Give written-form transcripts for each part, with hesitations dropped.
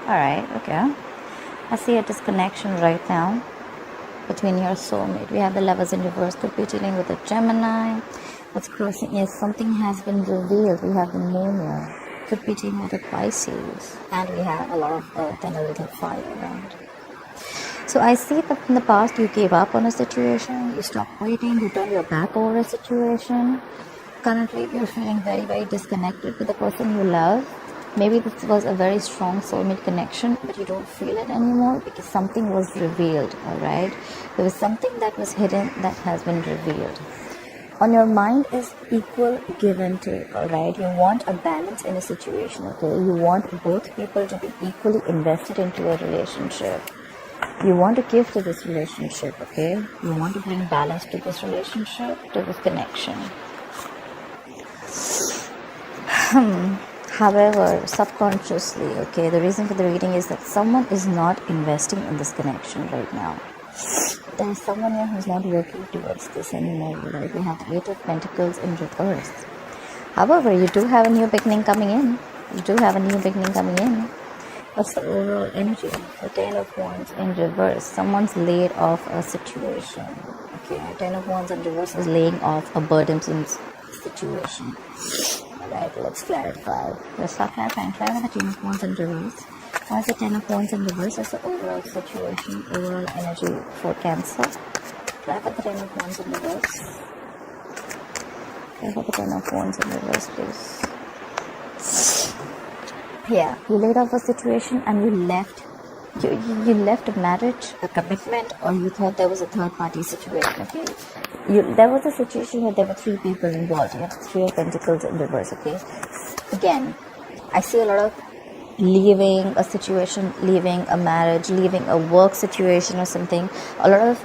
Alright, okay. I see a disconnection right now between your soulmate. We have the lovers in reverse. Could be dealing with a Gemini. What's crossing? Yes, something has been revealed. We have the moon here. Could be dealing with a Pisces. And we have a lot of earth and a little fire around. So I see that in the past you gave up on a situation, you stopped waiting, you turned your back over a situation. Currently you're feeling very, very disconnected with the person you love. Maybe this was a very strong soulmate connection, but you don't feel it anymore because something was revealed, alright? There was something that was hidden that has been revealed. On your mind is equal give and take, alright? You want a balance in a situation, okay? You want both people to be equally invested into a relationship. You want to give to this relationship, okay? You want to bring balance to this relationship, to this connection. However, subconsciously, okay, the reason for the reading is that someone is not investing in this connection right now. There is someone here who's not working towards this anymore, right? We have the Eight of Pentacles in reverse. However, you do have a new beginning coming in. You do have a new beginning coming in. What's the overall energy? The Ten of Wands in reverse. Someone's laid off a situation. Okay, Ten of Wands in reverse is laying off a burdensome situation. Alright, let's clarify. Let's start clarifying. Clarify the Ten of Wands in reverse. What's the Ten of Wands in reverse? That's the overall situation, overall energy for Cancer. Clarify the Ten of Wands in reverse. Clarify the Ten of Wands in reverse, please. Yeah, you laid off a situation and you left. You left a marriage, a commitment, or you thought there was a third party situation, okay? There was a situation where there were three people involved. You have Three of Pentacles in reverse, okay? Again, I see a lot of leaving a situation, leaving a marriage, leaving a work situation or something. A lot of,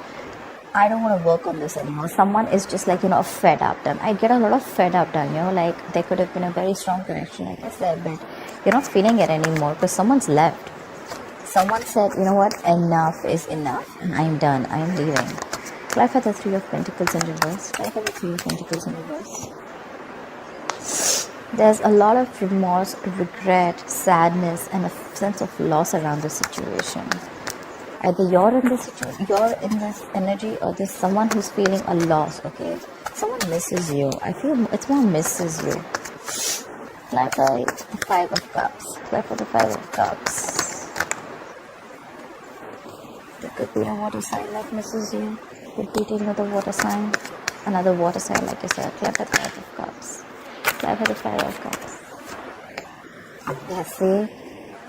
I don't want to work on this anymore. Someone is just like, fed up done. I get a lot of fed up done, like there could have been a very strong connection, like I said, but you're not feeling it anymore because someone's left. Someone said, you know what, enough is enough and I'm done, I'm leaving. Clarify the Three of Pentacles in reverse. Clarify the Three of Pentacles in reverse. There's a lot of remorse, regret, sadness, and a sense of loss around the situation. Either you're in this energy, or there's someone who's feeling a loss, okay? Someone misses you. I feel it's more misses you. Clarify the Five of Cups. Clarify the Five of Cups. There could be a water sign that misses you. Could be dealing with a water sign. Another water sign, like I said. Clarify the Five of Cups. Clarify the Five of Cups. Yes, see?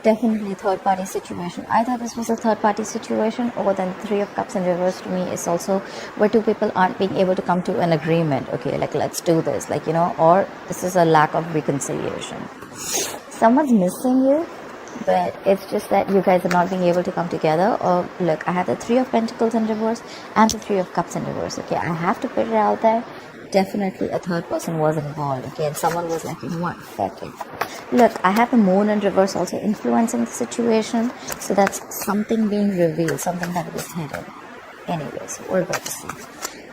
Definitely a third party situation. Either this was a third party situation, or then Three of Cups in reverse to me is also where two people aren't being able to come to an agreement. Okay, like let's do this, or this is a lack of reconciliation. Someone's missing you, but it's just that you guys are not being able to come together. Or look, I have the Three of Pentacles in reverse and the Three of Cups in reverse. Okay, I have to put it out there. Definitely a third person was involved, okay, and someone was like, you know what, fuck it. Look, I have the Moon in reverse also influencing the situation, so that's something being revealed, something that was hidden. Anyways, we're going to see.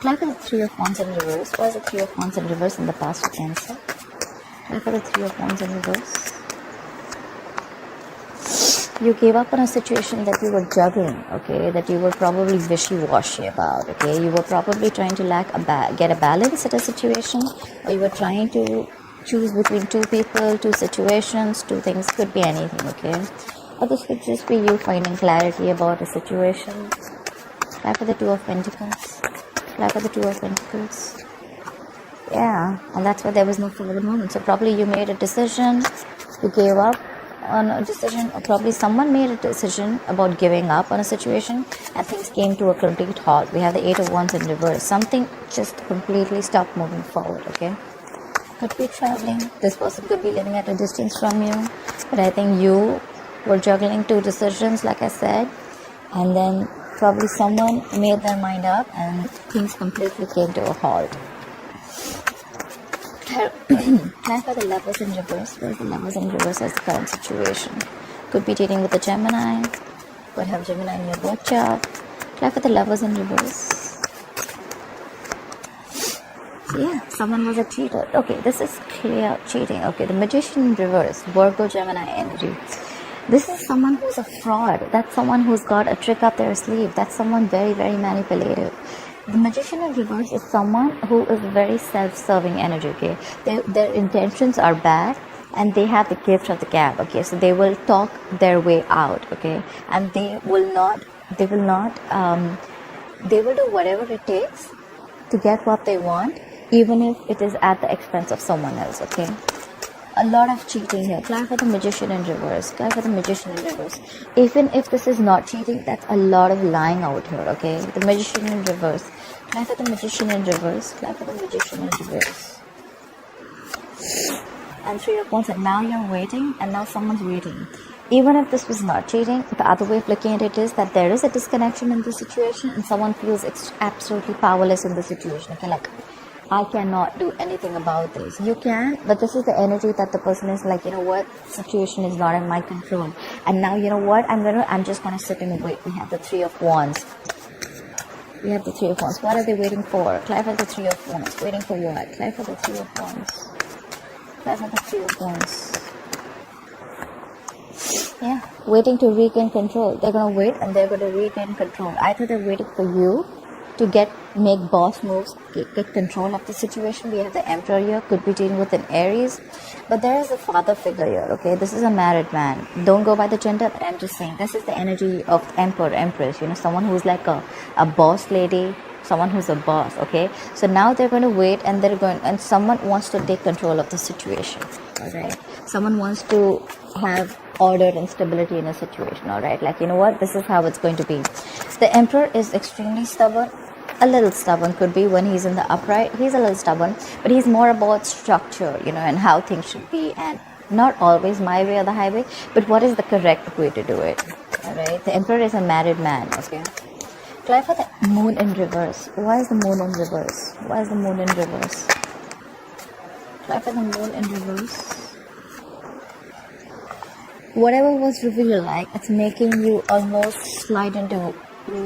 Clarify the Three of Wands in reverse. What is the Three of Wands in reverse in the past for Cancer? Clarify the Three of Wands in reverse. You gave up on a situation that you were juggling, okay, that you were probably wishy-washy about, okay. You were probably trying to get a balance at a situation, or you were trying to choose between two people, two situations, two things, could be anything, okay. Or this could just be you finding clarity about a situation. Clap for the Two of Pentacles. Clap for the Two of Pentacles. Yeah, and that's why there was no forward movement. So probably you made a decision, you gave up on a decision, or probably someone made a decision about giving up on a situation and things came to a complete halt. We have the Eight of Wands in reverse. Something just completely stopped moving forward, okay? Could be traveling. This person could be living at a distance from you, but I think you were juggling two decisions, like I said, and then probably someone made their mind up and things completely came to a halt. Clarify the Lovers in reverse. Where's the Lovers in reverse as the current situation? Could be dealing with a Gemini. Could have Gemini in your birth chart. Clarify the Lovers in reverse. Yeah, someone was a cheater. Okay, this is clear cheating. Okay, the Magician in reverse. Virgo Gemini energy. This is someone who's a fraud. That's someone who's got a trick up their sleeve. That's someone very, very manipulative. The magician in reverse is someone who is very self-serving energy, okay? Their intentions are bad and they have the gift of the gab, okay? So they will talk their way out, okay? And they will do whatever it takes to get what they want, even if it is at the expense of someone else, okay? A lot of cheating here. Clap for the magician in reverse. Clap for the magician in reverse. Even if this is not cheating, that's a lot of lying out here, okay? The magician in reverse. Clap for the magician in reverse. Clap for the magician in reverse. And 3 of Wands, and now you're waiting, and now someone's waiting. Even if this was not cheating, the other way of looking at it is that there is a disconnection in the situation, and someone feels absolutely powerless in the situation. Okay, like, I cannot do anything about this. You can, but this is the energy that the person is like, you know what, situation is not in my control. And now, you know what, I'm just gonna sit and wait. We have the 3 of Wands. We have the 3 of Wands. What are they waiting for? Clap for the 3 of Wands. Waiting for what? Clap for the 3 of Wands. Clap for the 3 of Wands. Yeah, waiting to regain control. They're gonna wait and they're gonna regain control. Either they're waiting for you to make boss moves, get control of the situation. We have the Emperor here, could be dealing with an Aries, but there is a father figure here, okay? This is a married man. Don't go by the gender, but I'm just saying this is the energy of Emperor, Empress, you know, someone who's like a boss lady, someone who's a boss, okay? So now they're going to wait and someone wants to take control of the situation, all right? Someone wants to have order and stability in a situation, all right? Like, you know what, this is how it's going to be. The Emperor is extremely stubborn. A little stubborn could be when he's in the upright. He's a little stubborn, but he's more about structure, you know, and how things should be, and not always my way or the highway, but what is the correct way to do it, all right? The Emperor is a married man, okay? Try for the moon in reverse. Why is the moon in reverse? Why is the moon in reverse? Try for the moon in reverse. Whatever was revealed, like, it's making you almost slide into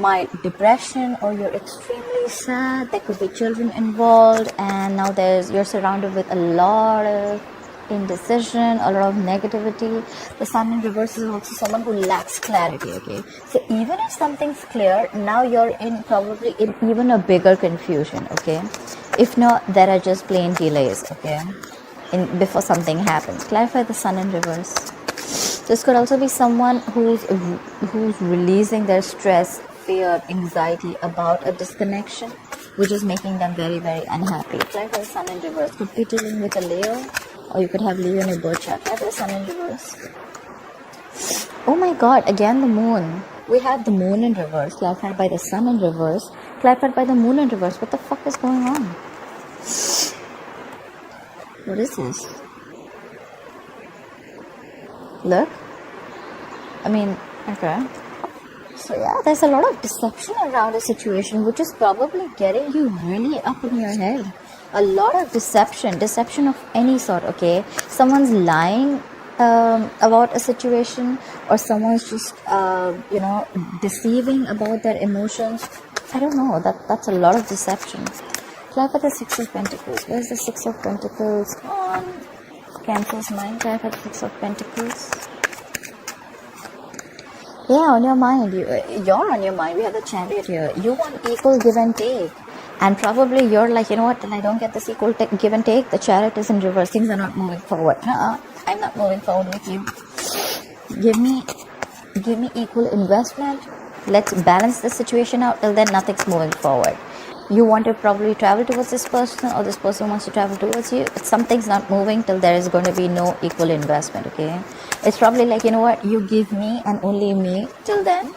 mild depression, or you're extremely sad. There could be children involved, and now you're surrounded with a lot of indecision, a lot of negativity. The sun in reverse is also someone who lacks clarity, okay? So even if something's clear, now you're probably in even a bigger confusion, okay? If not, there are just plain delays, okay? Before something happens. Clarify the sun in reverse. This could also be someone who's releasing their stress, fear, anxiety about a disconnection, which is making them very, very unhappy. Clarify the sun in reverse. Could be dealing with a Leo, or you could have Leo in your birth chart. Clarify the sun in reverse. Oh my God! Again, the moon. We have the moon in reverse. Clarified by the sun in reverse. Clarified by the moon in reverse. What the fuck is going on? What is this? Look, I mean, okay. So yeah, there's a lot of deception around a situation, which is probably getting you really up in your head. A lot of deception of any sort, okay? Someone's lying about a situation, or someone's just, deceiving about their emotions. I don't know, that's a lot of deception. Clap for the 6 of Pentacles. Where's the 6 of Pentacles? On Cancer's mind. Clap for the 6 of Pentacles. Yeah, on your mind. You're on your mind. We have the Chariot here. You want equal give and take. And probably you're like, you know what, till I don't get this equal give and take, the Chariot is in reverse. Things are not moving forward. I'm not moving forward with you. Give me equal investment. Let's balance the situation out. Till then, nothing's moving forward. You want to probably travel towards this person, or this person wants to travel towards you. But something's not moving till there is going to be no equal investment, okay? It's probably like, you know what, you give me and only me. Till then,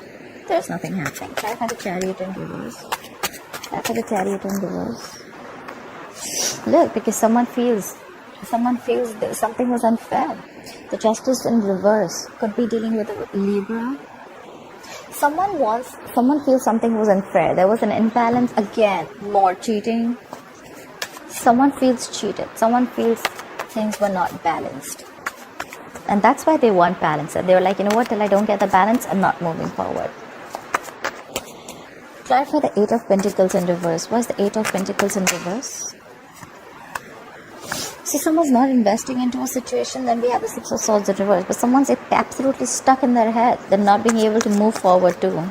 there's nothing happening. Try for the Chariot in reverse. Try for the Chariot in reverse. Look, because someone feels that something was unfair. The Justice in reverse could be dealing with a Libra. Someone feels something was unfair. There was an imbalance. Again, more cheating. Someone feels cheated. Someone feels things were not balanced. And that's why they want balance. And they were like, you know what, till I don't get the balance, I'm not moving forward. Try for the 8 of Pentacles in reverse. What's the 8 of Pentacles in reverse? See, someone's not investing into a situation, then we have the Six of Swords in reverse. But someone's absolutely stuck in their head. They're not being able to move forward too.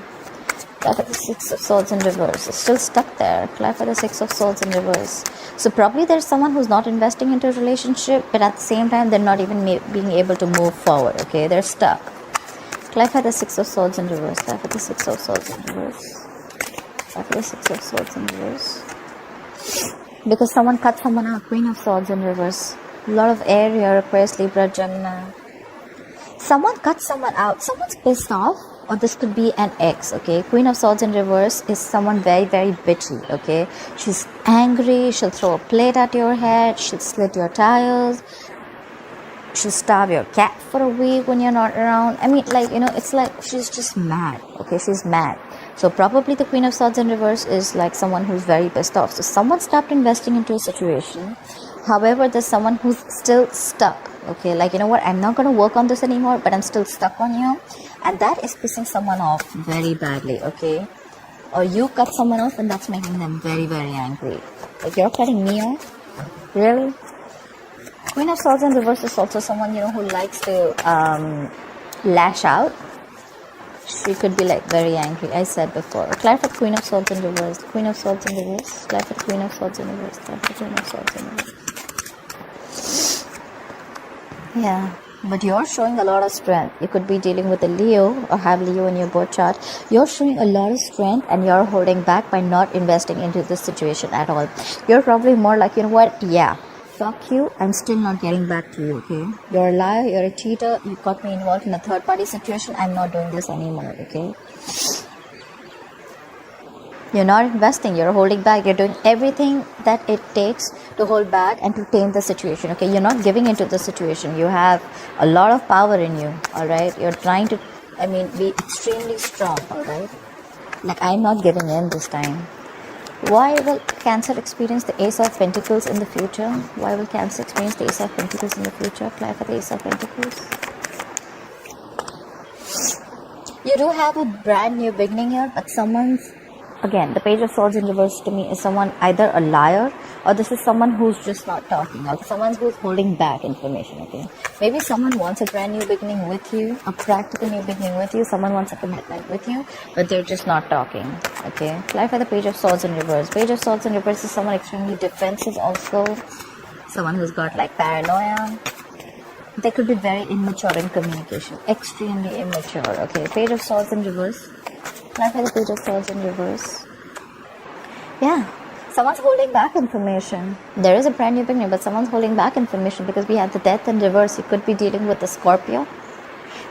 Clarify the Six of Swords in reverse. It's still stuck there. Clarify the Six of Swords in reverse. So probably there's someone who's not investing into a relationship, but at the same time, they're not even being able to move forward. Okay, they're stuck. Clarify the Six of Swords in reverse. Clarify the Six of Swords in reverse. Clarify the Six of Swords in reverse. Because someone cut someone out. Queen of Swords in reverse. A lot of air here. Aquarius, Libra, Gemini. Someone cut someone out. Someone's pissed off. Or this could be an ex, okay? Queen of Swords in reverse is someone very, very bitchy, okay? She's angry. She'll throw a plate at your head. She'll slit your tires. She'll starve your cat for a week when you're not around. I mean, like, it's like she's just mad, okay? She's mad. So probably the Queen of Swords in reverse is like someone who's very pissed off. So someone stopped investing into a situation. However, there's someone who's still stuck, okay? Like, you know what? I'm not going to work on this anymore, but I'm still stuck on you. And that is pissing someone off very badly, okay? Or you cut someone off and that's making them very, very angry. Like, you're cutting me off? Really? Queen of Swords in reverse is also someone, who likes to lash out. She could be like very angry, I said before. Clarify the Queen of Swords in reverse. Queen of Swords in reverse. Clarify the Queen of Swords in reverse. Clarify the Queen of Swords in reverse. Yeah, but you're showing a lot of strength. You could be dealing with a Leo or have Leo in your birth chart. You're showing a lot of strength and you're holding back by not investing into this situation at all. You're probably more like, you know what? Yeah. Fuck you, I'm still not getting back to you, okay? You're a liar, you're a cheater, you got me involved in a third party situation, I'm not doing this anymore, okay? You're not investing, you're holding back, you're doing everything that it takes to hold back and to tame the situation, okay? You're not giving into the situation, you have a lot of power in you, alright? You're trying to, be extremely strong, alright? Like, I'm not giving in this time. Why will Cancer experience the Ace of Pentacles in the future? Why will Cancer experience the Ace of Pentacles in the future? Clarify the Ace of Pentacles. You do have a brand new beginning here, but someone's... Again, the Page of Swords in reverse to me is someone either a liar or this is someone who's just not talking. Or someone who's holding back information, okay? Maybe someone wants a brand new beginning with you, a practical new beginning with you. Someone wants a commitment with you, but they're just not talking, okay? Clarify the Page of Swords in reverse. Page of Swords in reverse is someone extremely defensive also. Someone who's got like paranoia. They could be very immature in communication. Extremely immature, okay? Page of Swords in reverse. Clarify the Page of Swords in reverse. Yeah. Someone's holding back information. There is a brand new beginning, but someone's holding back information because we have the Death in reverse. You could be dealing with a Scorpio.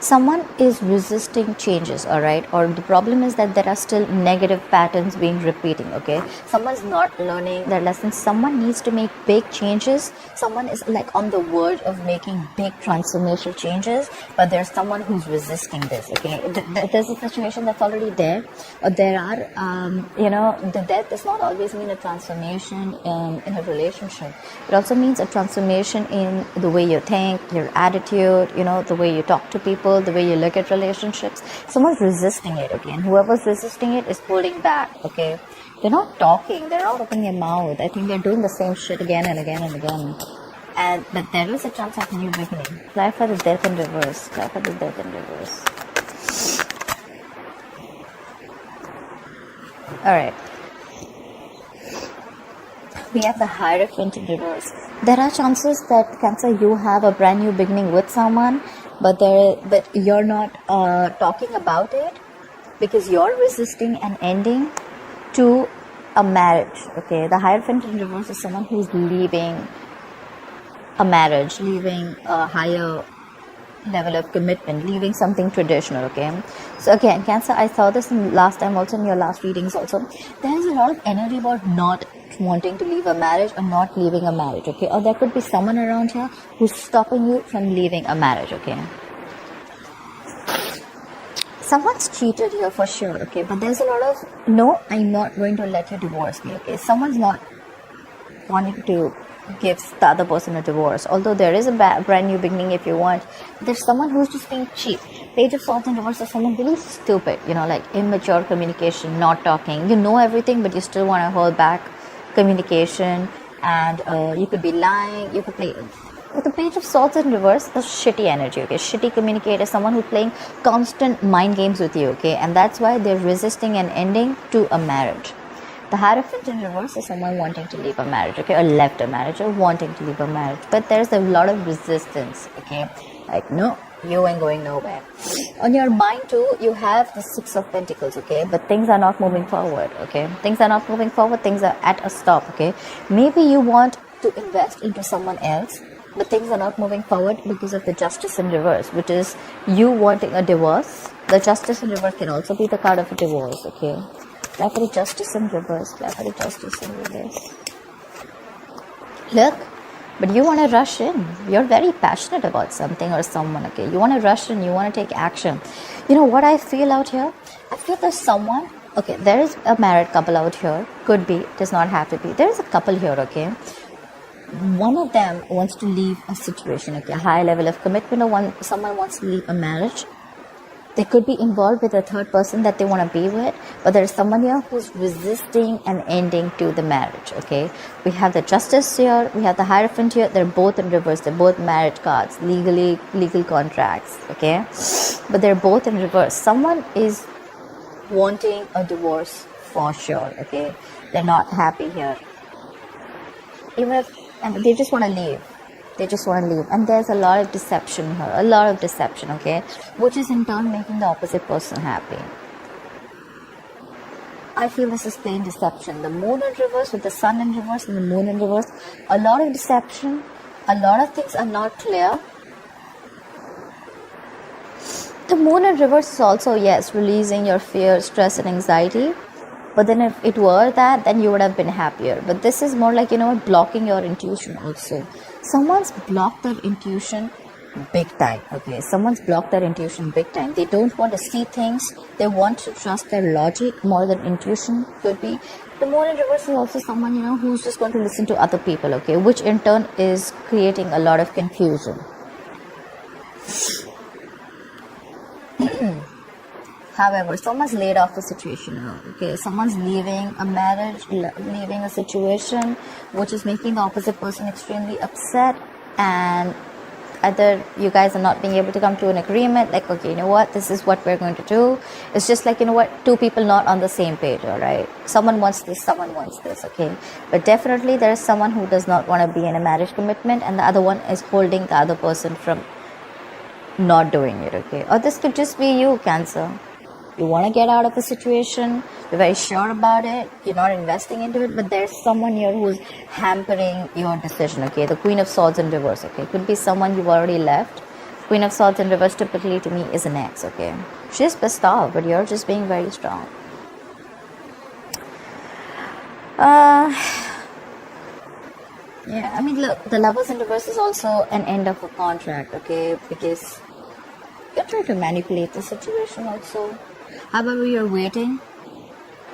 Someone is resisting changes, alright? Or the problem is that there are still negative patterns being repeating, okay? Someone's not learning their lessons. Someone needs to make big changes. Someone is like on the verge of making big transformational changes, but there's someone who's resisting this, okay? There's a situation that's already there. Or there are, the death does not always mean a transformation in a relationship. It also means a transformation in the way you think, your attitude, the way you talk to people, the way you look at relationships. Someone's resisting it, okay? And whoever's resisting it is holding back, okay? They're not talking, they're not opening their mouth. I think they're doing the same shit again and again and again. But there is a chance of a new beginning. Clarify the Death in reverse. Clarify the Death in reverse. Alright. We have the Hierophant in reverse. There are chances that Cancer, you have a brand new beginning with someone, but you're not talking about it because you're resisting an ending to a marriage, okay? The Hierophant in reverse is someone who's leaving a marriage, leaving a higher level of commitment, leaving something traditional, okay? So again, Cancer, I saw this last time also in your last readings also. There's a lot of energy about not wanting to leave a marriage or not leaving a marriage, okay? Or there could be someone around here who's stopping you from leaving a marriage, okay? Someone's cheated here for sure, okay? But there's a lot of, no, I'm not going to let you divorce me, okay? Someone's not wanting to give the other person a divorce. Although there is a brand new beginning if you want. There's someone who's just being cheap. Page of Swords in reverse is someone really stupid, like immature communication, not talking. You know everything, but you still want to hold back communication. and you could be lying. You could play with the Page of Swords in reverse. The shitty energy, okay? Shitty communicator, someone who's playing constant mind games with you, okay? And that's why they're resisting an ending to a marriage. The Hierophant in reverse is someone wanting to leave a marriage, okay, or left a marriage, or wanting to leave a marriage, but there's a lot of resistance, okay? Like, no, you ain't going nowhere. On your mind too, you have the Six of Pentacles, okay, but things are not moving forward, okay? Things are not moving forward, things are at a stop, okay? Maybe you want to invest into someone else, but things are not moving forward because of the Justice in reverse, which is you wanting a divorce. The Justice in reverse can also be the card of a divorce, okay? Clap for the Justice in reverse. Clap for the Justice in reverse. Look, but you want to rush in. You're very passionate about something or someone, okay? You want to rush in. You want to take action. You know what I feel out here? I feel there's someone, okay, there is a married couple out here. Could be, does not have to be. There is a couple here, okay? One of them wants to leave a situation, okay? A high level of commitment, or someone wants to leave a marriage. They could be involved with a third person that they want to be with, but there's someone here who's resisting an ending to the marriage, okay? We have the Justice here, we have the Hierophant here. They're both in reverse. They're both marriage cards, legal contracts, okay? But they're both in reverse. Someone is wanting a divorce for sure, okay? They're not happy here. And they just want to leave. They just want to leave, and there's a lot of deception here, a lot of deception, okay, which is in turn making the opposite person happy. I feel this is plain deception. The Moon in reverse with the Sun in reverse and the Moon in reverse, a lot of deception, a lot of things are not clear. The Moon in reverse is also, yes, releasing your fear, stress and anxiety. But then if it were that, then you would have been happier. But this is more like, blocking your intuition also. Someone's blocked their intuition big time, okay? Someone's blocked their intuition big time. They don't want to see things. They want to trust their logic more than intuition could be. The Moon in reverse is also someone, who's just going to listen to other people, okay? Which in turn is creating a lot of confusion. However, someone's laid off a situation now, okay? Someone's leaving a marriage, leaving a situation, which is making the opposite person extremely upset, and either you guys are not being able to come to an agreement, like, okay, you know what, this is what we're going to do. It's just like, two people not on the same page, all right? Someone wants this, someone wants this, okay? But definitely there is someone who does not want to be in a marriage commitment, and the other one is holding the other person from not doing it, okay? Or this could just be you, Cancer. You want to get out of a situation, you're very sure about it, you're not investing into it, but there's someone here who's hampering your decision, okay? The Queen of Swords in reverse, okay? Could be someone you've already left. Queen of Swords in reverse typically to me is an ex, okay? She's pissed off, but you're just being very strong. Yeah, I mean, look, the Lovers in reverse is also an end of a contract, okay? Because you're trying to manipulate the situation also. However, you're waiting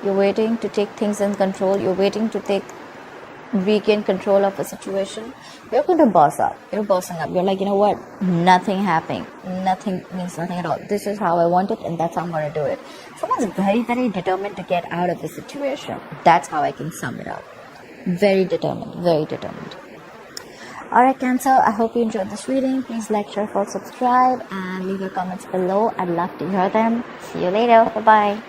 to take things in control. You're waiting to regain control of a situation. You're going to boss up. You're bossing up. You're like, you know what? Nothing happening. Nothing means nothing at all. This is how I want it, and that's how I'm going to do it. Someone's very, very determined to get out of the situation. That's how I can sum it up. Very determined. Very determined. Alright, Cancer, I hope you enjoyed this reading. Please like, share, follow, subscribe, and leave your comments below. I'd love to hear them. See you later. Bye-bye.